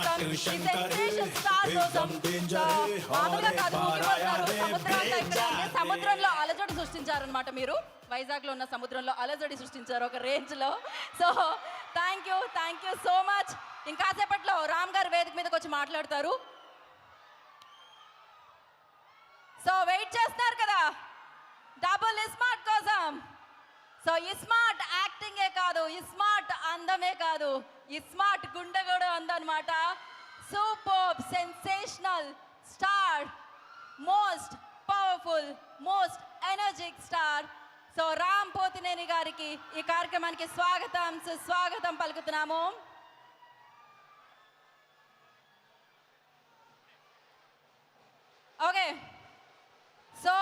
కోసం ఈ sensation star కోసం మామూలుగా కాదు ఊగిపోతున్నారు సముద్రాల్లో ఇక్కడ అంటే సముద్రంలో అలజడి సృష్టించారనమాట మీరు వైజాగ్ లో ఉన్న సముద్రంలో అలజడి సృష్టించారు ఒక రేంజ్ లో so thank you so much ఇంకాసేపట్లో రామ్ గారు వేదిక మీదకి వచ్చి మాట్లాడతారు సో వెయిట్ చేస్తున్నారు కదా డబుల్ ఇస్మార్ట్ కోసం సో ఇస్మార్ట్ యాక్టింగే కాదు ఇస్మార్ట్ అందమే కాదు ఇస్మార్ట్ గుండె కూడా ఉందన్నమాట super sensational star most powerful most energetic star so Ram Pothineni గారికి ఈ కార్యక్రమానికి స్వాగతం సుస్వాగతం పలుకుతున్నాము ఓకే సో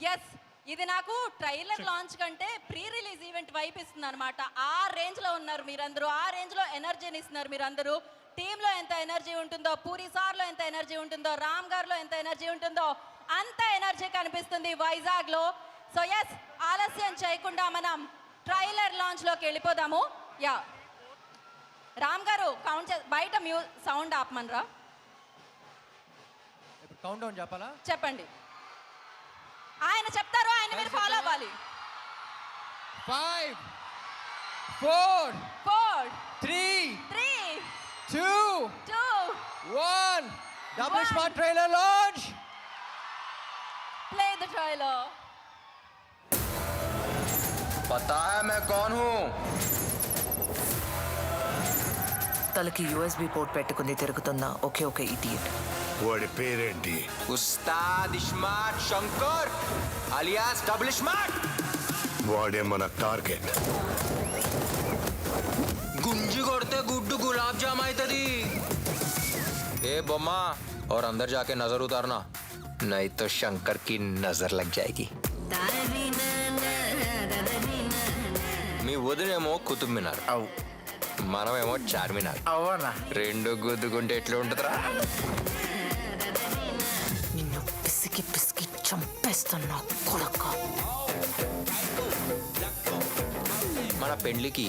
ఎస్ ఇది నాకు ట్రైలర్ లాంచ్ కంటే ప్రీ రిలీజ్ ఈవెంట్ వైపు ఇస్తుంది అనమాట ఆ రేంజ్లో ఉన్నారు మీరందరూ ఆ రేంజ్లో ఎనర్జీని ఇస్తున్నారు మీరందరూ టీంలో ఎంత ఎనర్జీ ఉంటుందో పూరి సార్లో ఎంత ఎనర్జీ ఉంటుందో రామ్ గారిలో ఎంత ఎనర్జీ ఉంటుందో అంత ఎనర్జీ కనిపిస్తుంది వైజాగ్లో సో ఎస్ ఆలస్యం చేయకుండా మనం ట్రైలర్ లాంచ్లోకి వెళ్ళిపోదాము యా రామ్ గారు కౌంట్ బయట సౌండ్ ఆపమనరా కౌంట్ డౌన్ చెప్పాలా చెప్పండి ఆయన చెప్తారు ఆయన మీరు ఫాలో అవ్వాలి 5 4 4 3 3 2 2 1 double smart trailer launch play the trailer पता है मैं कौन हूँ తలకి యూఎస్బీ పోర్ట్ పెట్టుకుంది తిరుగుతున్న ఒకే ఒక ఇడియట్ వాడి పేరేంటి Ustaad iSmart Shankar alias double smart వాడే మన టార్గెట్ గుంజి కొడితే గుడ్డు గులాబ్ జామ్ అవుతుంది ఏ బొమ్మ और अंदर जाके नजर उतारना नहीं तो शंकर की नजर लग जाएगी మీ వదినేమో కుతుబ్ మినార్ అవు మనమేమో చార్మినార్ అవునా రెండు గుద్దుకుంటే ఎట్లా ఉంటుందిరా నిన్ను పిసికి పిసికి చంపేస్తున్నా కొడక మన పెండ్లికి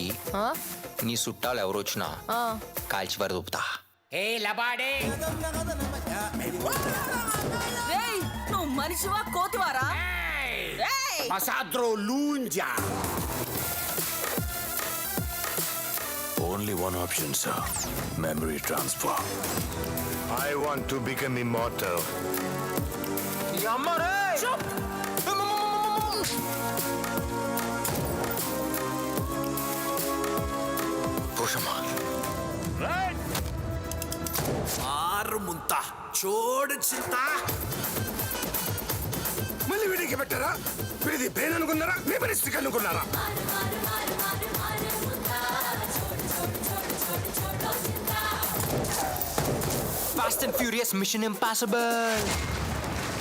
నీ చుట్టాలు ఎవరు వచ్చినా కాల్చి వరదూపుతా రేయ్ నువ్వు మనిషివా కోతివారా Pasadro Lunja. Only one option sir memory transfer I want to become immortal ఆరు ముంత చూడు చింత మళ్ళీ వీడికి పెట్టారా వీడిది బ్రెయిన్ అనుకున్నారా మెమరిస్టిక్ అనుకున్నారా fast and furious mission impossible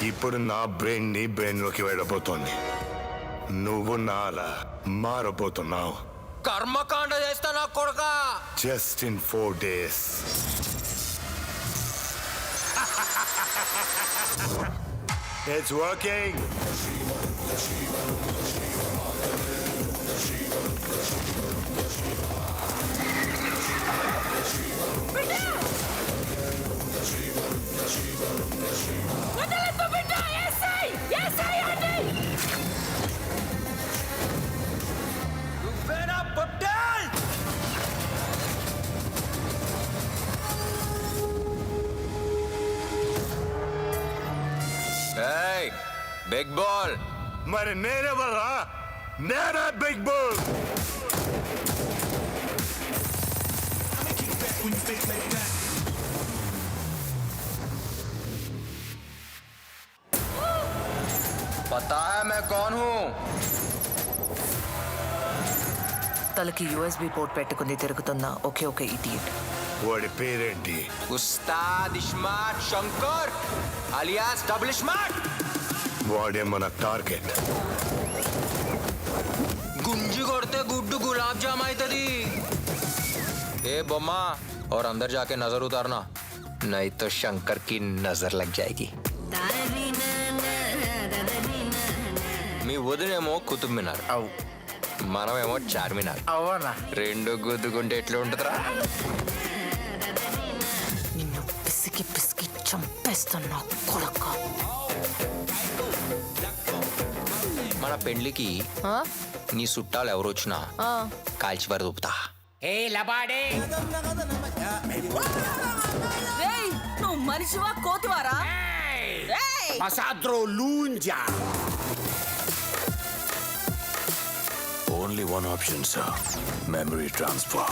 ఇప్పుడు నా బ్రెయిన్ నీ బ్రెయిన్ లోకి వెళ్ళబోతోంది నువ్వు నాలా మారబోతున్నావు కర్మకాండ చేస్తా నా కొడుక just in 4 days It's working. Hey, big ball. మరి నేనెవరా నేనే బిగ్ బుల్ पता है मैं कौन हूँ తలకి యూఎస్బీ పోర్ట్ పెట్టుకుంది తిరుగుతున్న ఒకే ఒక ఇడియట్ వాడి పేరేంటి Ustaad iSmart Shankar alias double smart వాడే మన టార్గెట్ గుంజి కొడితే గుడ్డు గులాబ్ జామ్ అవుతుంది ఏ బొమ్మ और अंदर जाके नजर उतारना नहीं तो शंकर की नजर लग जाएगी మీ వదినేమో కుతుబ్ మినార్ అవు మనమేమో చార్మినార్ అవునా రెండు గుద్దుకుంటే ఎట్లా ఉంటుందిరా చంపేస్తున్నా కొడక. మన పెండ్లికి నీ చుట్టాలు ఎవరు వచ్చినా కాల్చి వరదూపుతా. రేయ్ నువ్వు మనిషివా కోతివారా? రేయ్ Pasadro Lunja. Only one option, sir. Memory transfer.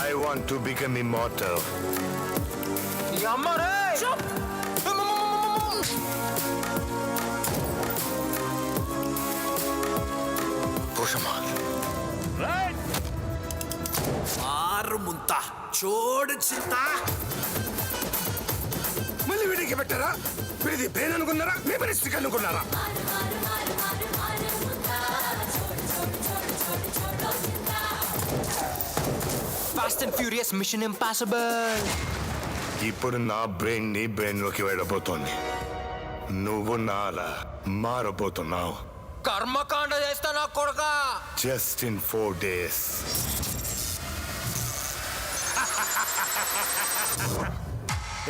I want to become immortal. పురుషమా ఆరు ముంత చూడు చింత. మళ్ళీ వీడికి పెట్టారా? వీడిది బ్రెయిన్ అనుకున్నారా? మెమరీ స్టిక్ అనుకున్నారా? Fast and furious mission impossible. ఇప్పుడు నా బ్రెయిన్ నీ బ్రెయిన్ లోకి వెళ్ళబోతోంది. నువ్వు నాలా మారబోతున్నావు. కర్మకాండ చేస్తా నా కొడుక. Just in 4 days.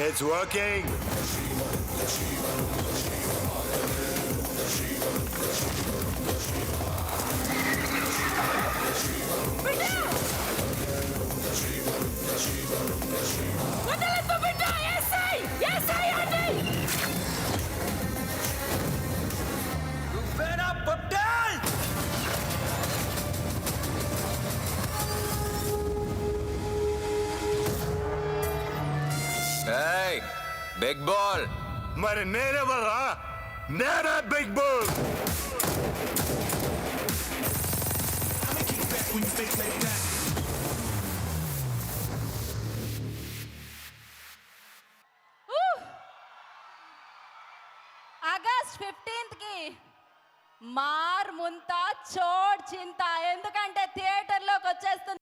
It's working. వదలొద్దు బిడ్డ. ఏసై ఏసై అండి. ఏయ్ బిగ్ బాల్. మరి నేనెవరా? నేనే బిగ్ బుల్. ఆగస్ట్ 15th కి మార్ ముంతా చోడ్ చింత, ఎందుకంటే థియేటర్లోకి వచ్చేస్తుంది.